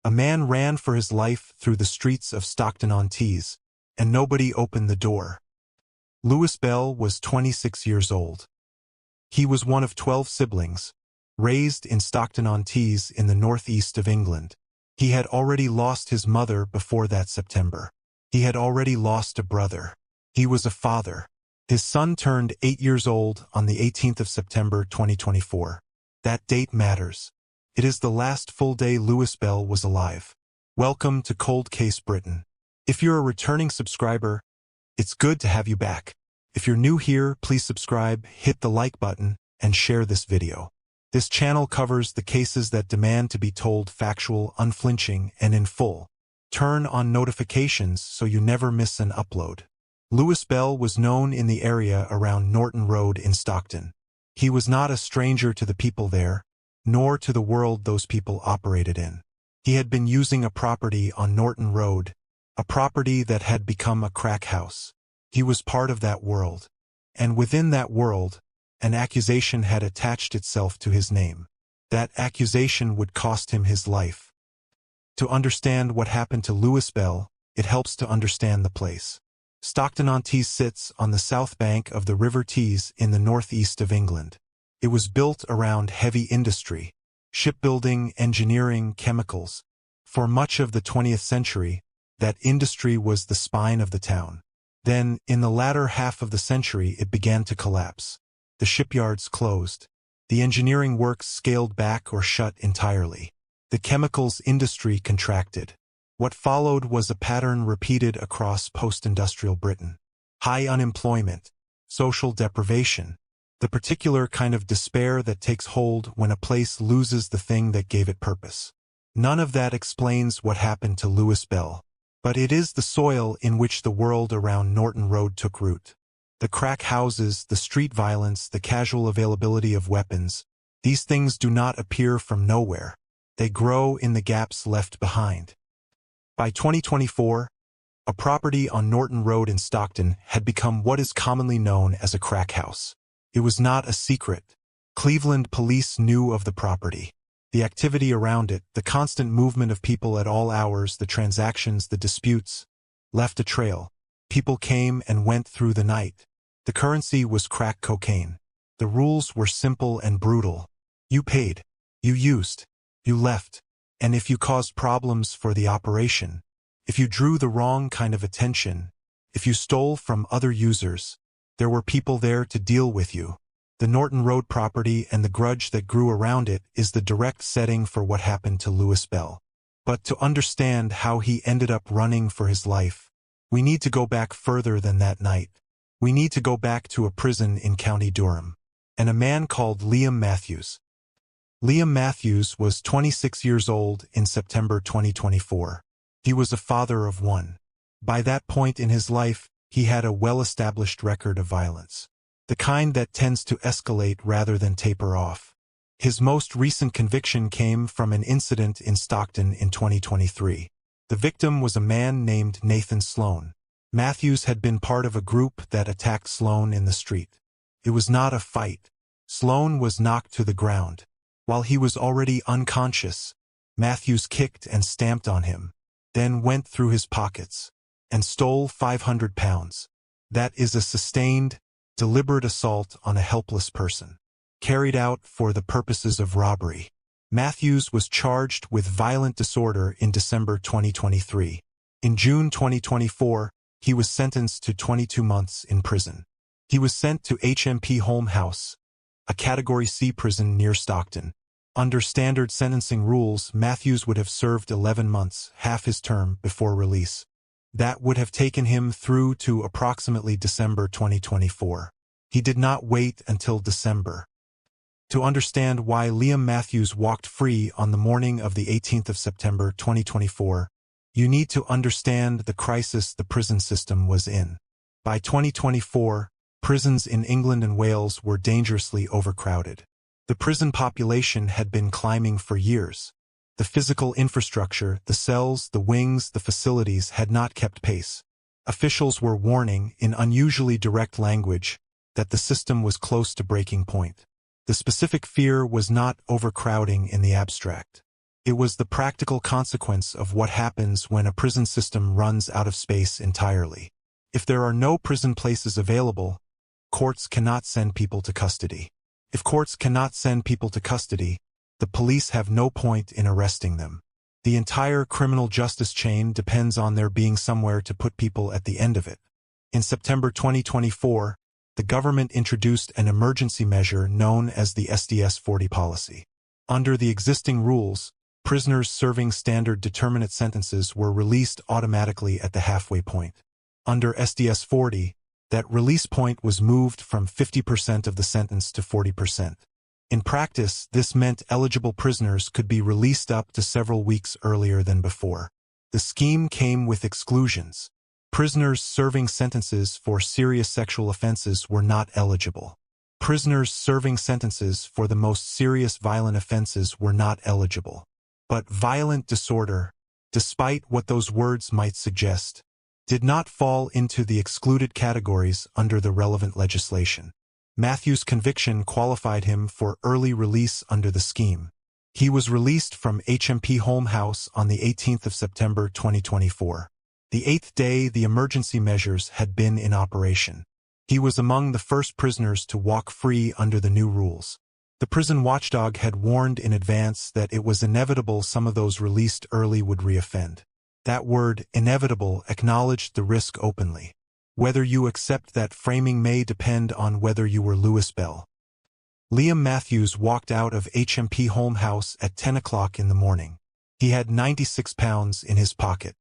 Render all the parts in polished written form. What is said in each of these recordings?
A man ran for his life through the streets of Stockton-on-Tees, and nobody opened the door. Lewis Bell was 26 years old. He was one of 12 siblings, raised in Stockton-on-Tees in the northeast of England. He had already lost his mother before that September. He had already lost a brother. He was a father. His son turned 8 years old on the 18th of September 2024. That date matters. It is the last full day Lewis Bell was alive. Welcome to Cold Case Britain. If you're a returning subscriber, it's good to have you back. If you're new here, please subscribe, hit the like button, and share this video. This channel covers the cases that demand to be told factual, unflinching, and in full. Turn on notifications so you never miss an upload. Lewis Bell was known in the area around Norton Road in Stockton. He was not a stranger to the people there, nor to the world those people operated in. He had been using a property on Norton Road, a property that had become a crack house. He was part of that world. And within that world, an accusation had attached itself to his name. That accusation would cost him his life. To understand what happened to Lewis Bell, it helps to understand the place. Stockton-on-Tees sits on the south bank of the River Tees in the northeast of England. It was built around heavy industry, shipbuilding, engineering, chemicals. For much of the 20th century, that industry was the spine of the town. Then, in the latter half of the century, it began to collapse. The shipyards closed. The engineering works scaled back or shut entirely. The chemicals industry contracted. What followed was a pattern repeated across post-industrial Britain. High unemployment, social deprivation, the particular kind of despair that takes hold when a place loses the thing that gave it purpose. None of that explains what happened to Lewis Bell. But it is the soil in which the world around Norton Road took root. The crack houses, the street violence, the casual availability of weapons, these things do not appear from nowhere. They grow in the gaps left behind. By 2024, a property on Norton Road in Stockton had become what is commonly known as a crack house. It was not a secret. Cleveland police knew of the property. The activity around it, the constant movement of people at all hours, the transactions, the disputes, left a trail. People came and went through the night. The currency was crack cocaine. The rules were simple and brutal. You paid. You used. You left. And if you caused problems for the operation, if you drew the wrong kind of attention, if you stole from other users, there were people there to deal with you. The Norton Road property and the grudge that grew around it is the direct setting for what happened to Lewis Bell. But to understand how he ended up running for his life, we need to go back further than that night. We need to go back to a prison in County Durham, and a man called Liam Matthews. Liam Matthews was 26 years old in September 2024. He was a father of one. By that point in his life, he had a well-established record of violence. The kind that tends to escalate rather than taper off. His most recent conviction came from an incident in Stockton in 2023. The victim was a man named Nathan Sloan. Matthews had been part of a group that attacked Sloan in the street. It was not a fight. Sloan was knocked to the ground. While he was already unconscious, Matthews kicked and stamped on him, then went through his pockets and stole £500. That is a sustained, deliberate assault on a helpless person, carried out for the purposes of robbery. Matthews was charged with violent disorder in December 2023. In June 2024, he was sentenced to 22 months in prison. He was sent to HMP Holme House, a Category C prison near Stockton. Under standard sentencing rules, Matthews would have served 11 months, half his term, before release. That would have taken him through to approximately December 2024. He did not wait until December. To understand why Liam Matthews walked free on the morning of the 18th of September 2024, you need to understand the crisis the prison system was in. By 2024, prisons in England and Wales were dangerously overcrowded. The prison population had been climbing for years. The physical infrastructure, the cells, the wings, the facilities had not kept pace. Officials were warning, in unusually direct language, that the system was close to breaking point. The specific fear was not overcrowding in the abstract. It was the practical consequence of what happens when a prison system runs out of space entirely. If there are no prison places available, courts cannot send people to custody. If courts cannot send people to custody, the police have no point in arresting them. The entire criminal justice chain depends on there being somewhere to put people at the end of it. In September 2024, the government introduced an emergency measure known as the SDS-40 policy. Under the existing rules, prisoners serving standard determinate sentences were released automatically at the halfway point. Under SDS-40, that release point was moved from 50% of the sentence to 40%. In practice, this meant eligible prisoners could be released up to several weeks earlier than before. The scheme came with exclusions. Prisoners serving sentences for serious sexual offenses were not eligible. Prisoners serving sentences for the most serious violent offenses were not eligible. But violent disorder, despite what those words might suggest, did not fall into the excluded categories under the relevant legislation. Matthews' conviction qualified him for early release under the scheme. He was released from HMP Holme House on the 18th of September 2024. The 8th day the emergency measures had been in operation. He was among the first prisoners to walk free under the new rules. The prison watchdog had warned in advance that it was inevitable some of those released early would reoffend. That word, inevitable, acknowledged the risk openly. Whether you accept that framing may depend on whether you were Louis Bell. Liam Matthews walked out of HMP Holme House at 10 o'clock in the morning. He had £96 in his pocket.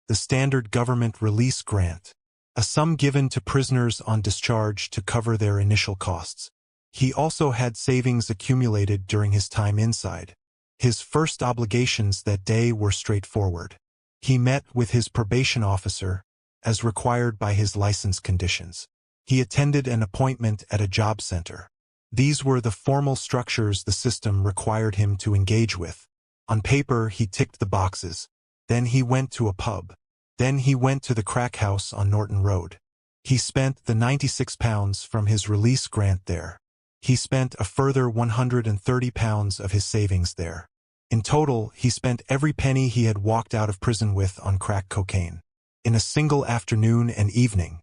The standard government release grant, a sum given to prisoners on discharge to cover their initial costs. He also had savings accumulated during his time inside. His first obligations that day were straightforward. He met with his probation officer, as required by his license conditions. He attended an appointment at a job center. These were the formal structures the system required him to engage with. On paper, he ticked the boxes. Then he went to a pub. Then he went to the crack house on Norton Road. He spent the £96 from his release grant there. He spent a further £130 of his savings there. In total, he spent every penny he had walked out of prison with on crack cocaine. In a single afternoon and evening.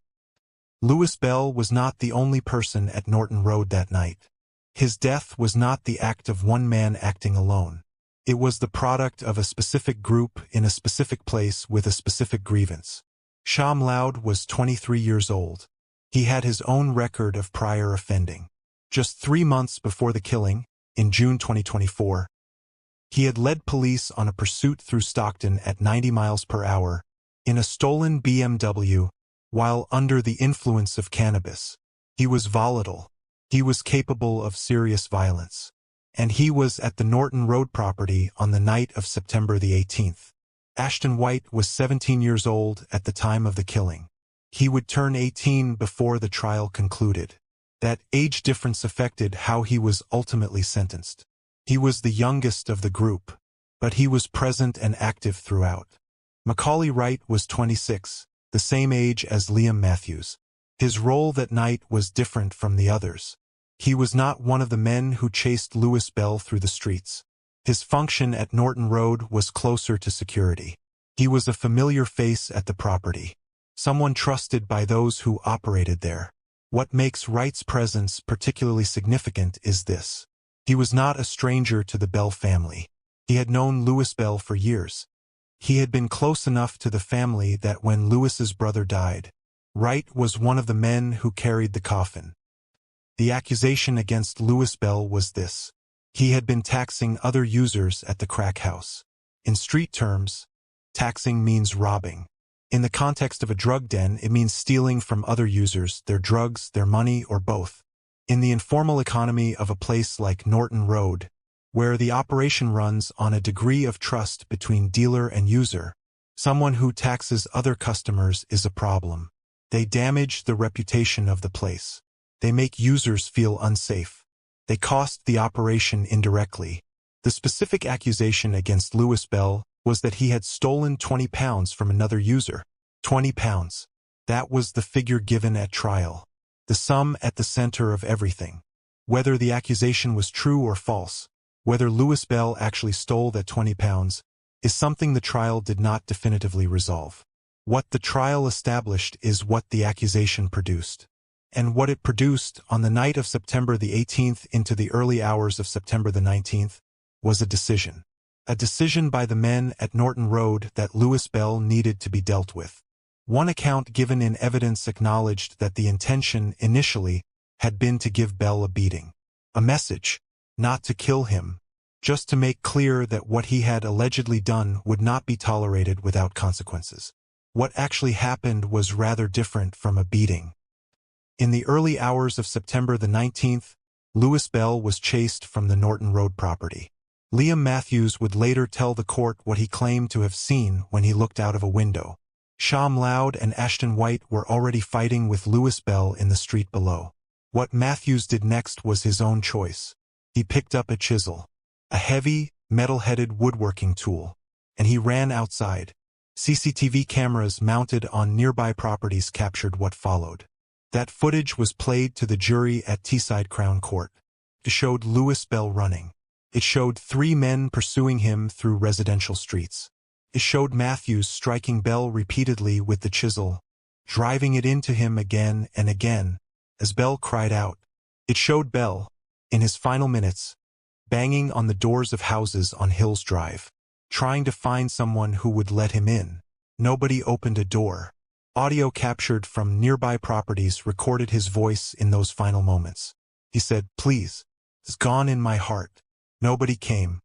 Louis Bell was not the only person at Norton Road that night. His death was not the act of one man acting alone. It was the product of a specific group in a specific place with a specific grievance. Sha Mloud was 23 years old. He had his own record of prior offending. Just 3 months before the killing, in June 2024, he had led police on a pursuit through Stockton at 90 miles per hour in a stolen BMW while under the influence of cannabis. He was volatile. He was capable of serious violence. And he was at the Norton Road property on the night of September the 18th. Ashton White was 17 years old at the time of the killing. He would turn 18 before the trial concluded. That age difference affected how he was ultimately sentenced. He was the youngest of the group, but he was present and active throughout. Macaulay Wright was 26, the same age as Liam Matthews. His role that night was different from the others. He was not one of the men who chased Louis Bell through the streets. His function at Norton Road was closer to security. He was a familiar face at the property, someone trusted by those who operated there. What makes Wright's presence particularly significant is this. He was not a stranger to the Bell family. He had known Louis Bell for years. He had been close enough to the family that when Louis's brother died, Wright was one of the men who carried the coffin. The accusation against Louis Bell was this. He had been taxing other users at the crack house. In street terms, taxing means robbing. In the context of a drug den, it means stealing from other users, their drugs, their money, or both. In the informal economy of a place like Norton Road, where the operation runs on a degree of trust between dealer and user, someone who taxes other customers is a problem. They damage the reputation of the place. They make users feel unsafe. They cost the operation indirectly. The specific accusation against Louis Bell was that he had stolen £20 from another user. £20. That was the figure given at trial. The sum at the center of everything. Whether the accusation was true or false, Whether Louis Bell actually stole that 20 pounds is something the trial did not definitively resolve. What the trial established is what the accusation produced. And what it produced on the night of September the 18th into the early hours of September the 19th was a decision. A decision by the men at Norton Road that Louis Bell needed to be dealt with. One account given in evidence acknowledged that the intention initially had been to give Bell a beating. A message, not to kill him, just to make clear that what he had allegedly done would not be tolerated without consequences. What actually happened was rather different from a beating. In the early hours of September the 19th, Louis Bell was chased from the Norton Road property. Liam Matthews would later tell the court what he claimed to have seen when he looked out of a window. Sha Mloud and Ashton White were already fighting with Louis Bell in the street below. What Matthews did next was his own choice. He picked up a chisel, a heavy, metal-headed woodworking tool, and he ran outside. CCTV cameras mounted on nearby properties captured what followed. That footage was played to the jury at Teesside Crown Court. It showed Louis Bell running. It showed 3 men pursuing him through residential streets. It showed Matthews striking Bell repeatedly with the chisel, driving it into him again and again, as Bell cried out. It showed Bell, in his final minutes, banging on the doors of houses on Hills Drive, trying to find someone who would let him in. Nobody opened a door. Audio captured from nearby properties recorded his voice in those final moments. He said, "Please, it's gone in my heart." Nobody came.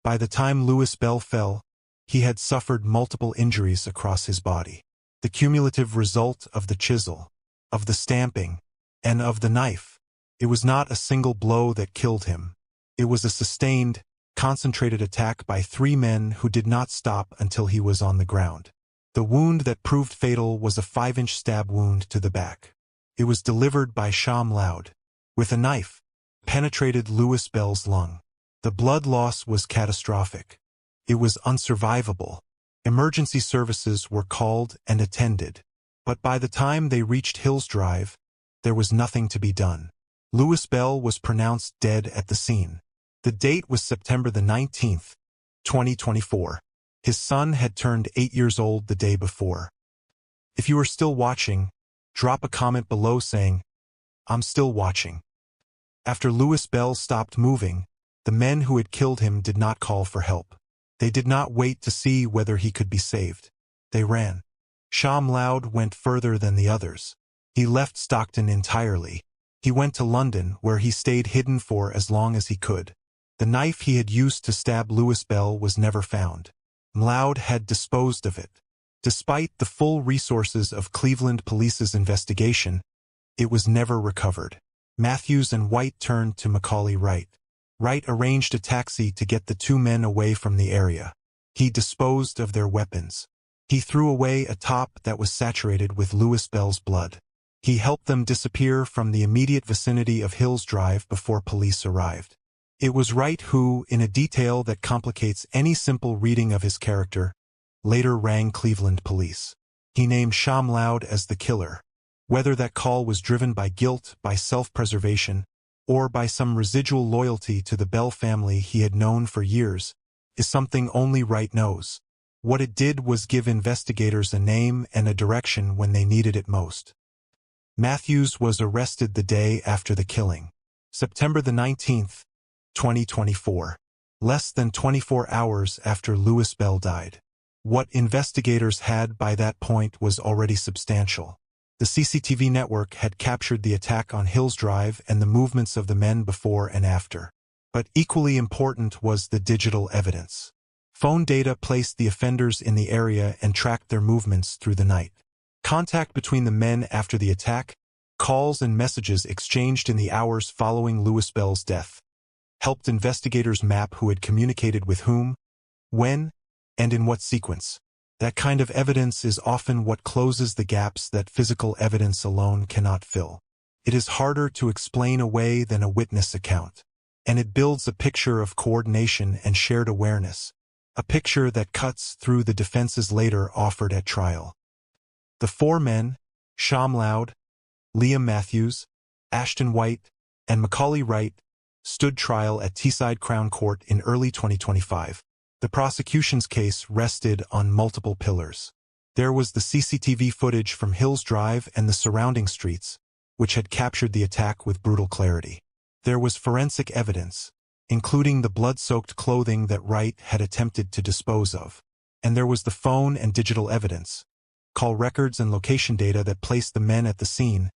By the time Louis Bell fell, he had suffered multiple injuries across his body. The cumulative result of the chisel, of the stamping, and of the knife. It was not a single blow that killed him. It was a sustained, concentrated attack by 3 men who did not stop until he was on the ground. The wound that proved fatal was a 5-inch stab wound to the back. It was delivered by Sha Mloud, with a knife, penetrated Louis Bell's lung. The blood loss was catastrophic. It was unsurvivable. Emergency services were called and attended. But by the time they reached Hills Drive, there was nothing to be done. Louis Bell was pronounced dead at the scene. The date was September the 19th, 2024. His son had turned 8 years old the day before. If you are still watching, drop a comment below saying, "I'm still watching." After Louis Bell stopped moving, the men who had killed him did not call for help. They did not wait to see whether he could be saved. They ran. Sha Mloud went further than the others. He left Stockton entirely. He went to London, where he stayed hidden for as long as he could. The knife he had used to stab Louis Bell was never found. Mloud had disposed of it. Despite the full resources of Cleveland Police's investigation, it was never recovered. Matthews and White turned to Macaulay Wright. Wright arranged a taxi to get the 2 men away from the area. He disposed of their weapons. He threw away a top that was saturated with Louis Bell's blood. He helped them disappear from the immediate vicinity of Hills Drive before police arrived. It was Wright who, in a detail that complicates any simple reading of his character, later rang Cleveland police. He named Sha Mloud as the killer. Whether that call was driven by guilt, by self-preservation, or by some residual loyalty to the Bell family he had known for years, is something only Wright knows. What it did was give investigators a name and a direction when they needed it most. Matthews was arrested the day after the killing. September the 19th, 2024. Less than 24 hours after Louis Bell died. What investigators had by that point was already substantial. The CCTV network had captured the attack on Hills Drive and the movements of the men before and after. But equally important was the digital evidence. Phone data placed the offenders in the area and tracked their movements through the night. Contact between the men after the attack, calls and messages exchanged in the hours following Louis Bell's death, helped investigators map who had communicated with whom, when, and in what sequence. That kind of evidence is often what closes the gaps that physical evidence alone cannot fill. It is harder to explain away than a witness account, and it builds a picture of coordination and shared awareness, a picture that cuts through the defenses later offered at trial. The 4 men, Sha Mloud, Liam Matthews, Ashton White, and Macaulay Wright, stood trial at Teesside Crown Court in early 2025. The prosecution's case rested on multiple pillars. There was the CCTV footage from Hills Drive and the surrounding streets, which had captured the attack with brutal clarity. There was forensic evidence, including the blood-soaked clothing that Wright had attempted to dispose of. And there was the phone and digital evidence, call records and location data that placed the men at the scene,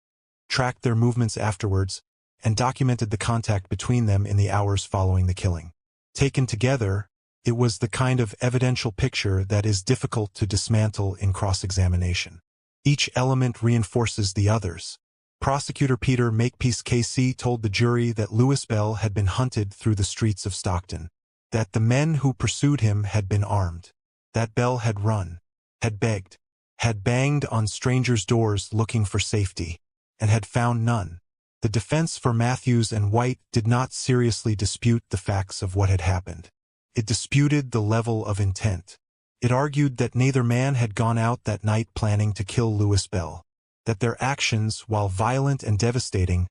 tracked their movements afterwards, and documented the contact between them in the hours following the killing. Taken together, it was the kind of evidential picture that is difficult to dismantle in cross-examination. Each element reinforces the others. Prosecutor Peter Makepeace KC told the jury that Louis Bell had been hunted through the streets of Stockton, that the men who pursued him had been armed, that Bell had run, had begged, had banged on strangers' doors looking for safety, and had found none. The defense for Matthews and White did not seriously dispute the facts of what had happened. It disputed the level of intent. It argued that neither man had gone out that night planning to kill Louis Bell, that their actions, while violent and devastating,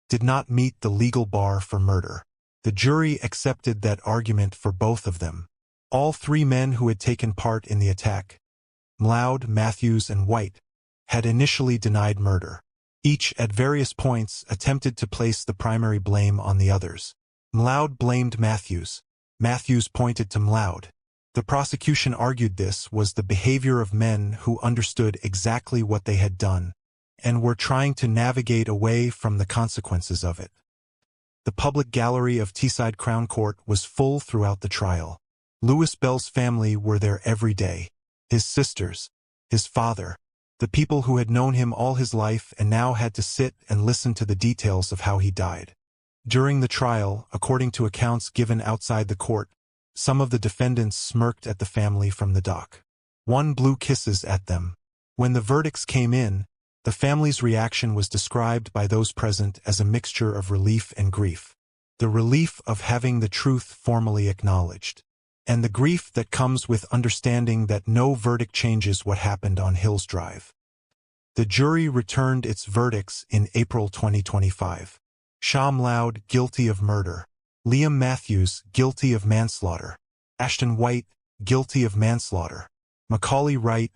did not meet the legal bar for murder. The jury accepted that argument for both of them. All three men who had taken part in the attack, Mloud, Matthews, and White, had initially denied murder. Each, at various points, attempted to place the primary blame on the others. Mloud blamed Matthews. Matthews pointed to Mloud. The prosecution argued this was the behavior of men who understood exactly what they had done and were trying to navigate away from the consequences of it. The public gallery of Teesside Crown Court was full throughout the trial. Louis Bell's family were there every day. His sisters, his father, the people who had known him all his life and now had to sit and listen to the details of how he died. During the trial, according to accounts given outside the court, some of the defendants smirked at the family from the dock. One blew kisses at them. When the verdicts came in, the family's reaction was described by those present as a mixture of relief and grief. The relief of having the truth formally acknowledged, and the grief that comes with understanding that no verdict changes what happened on Hills Drive. The jury returned its verdicts in April 2025. Sha Mloud, guilty of murder. Liam Matthews, guilty of manslaughter. Ashton White, guilty of manslaughter. Macaulay Wright,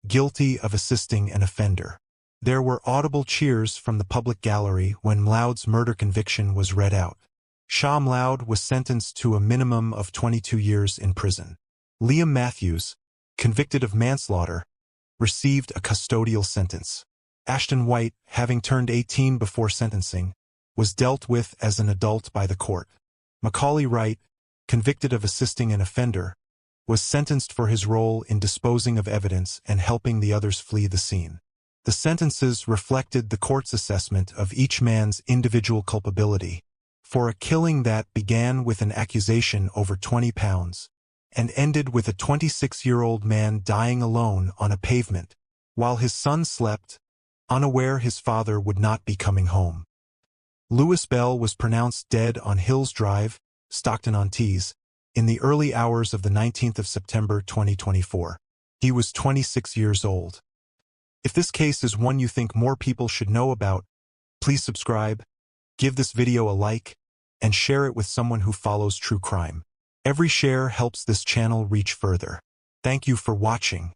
guilty of assisting an offender. There were audible cheers from the public gallery when Mloud's murder conviction was read out. Sha Mloud was sentenced to a minimum of 22 years in prison. Liam Matthews, convicted of manslaughter, received a custodial sentence. Ashton White, having turned 18 before sentencing, was dealt with as an adult by the court. Macaulay Wright, convicted of assisting an offender, was sentenced for his role in disposing of evidence and helping the others flee the scene. The sentences reflected the court's assessment of each man's individual culpability for a killing that began with an accusation over 20 pounds and ended with a 26-year-old man dying alone on a pavement while his son slept, unaware his father would not be coming home. Louis Bell was pronounced dead on Hills Drive, Stockton-on-Tees, in the early hours of the 19th of September 2024. He was 26 years old. If this case is one you think more people should know about, please subscribe, give this video a like, and share it with someone who follows true crime. Every share helps this channel reach further. Thank you for watching.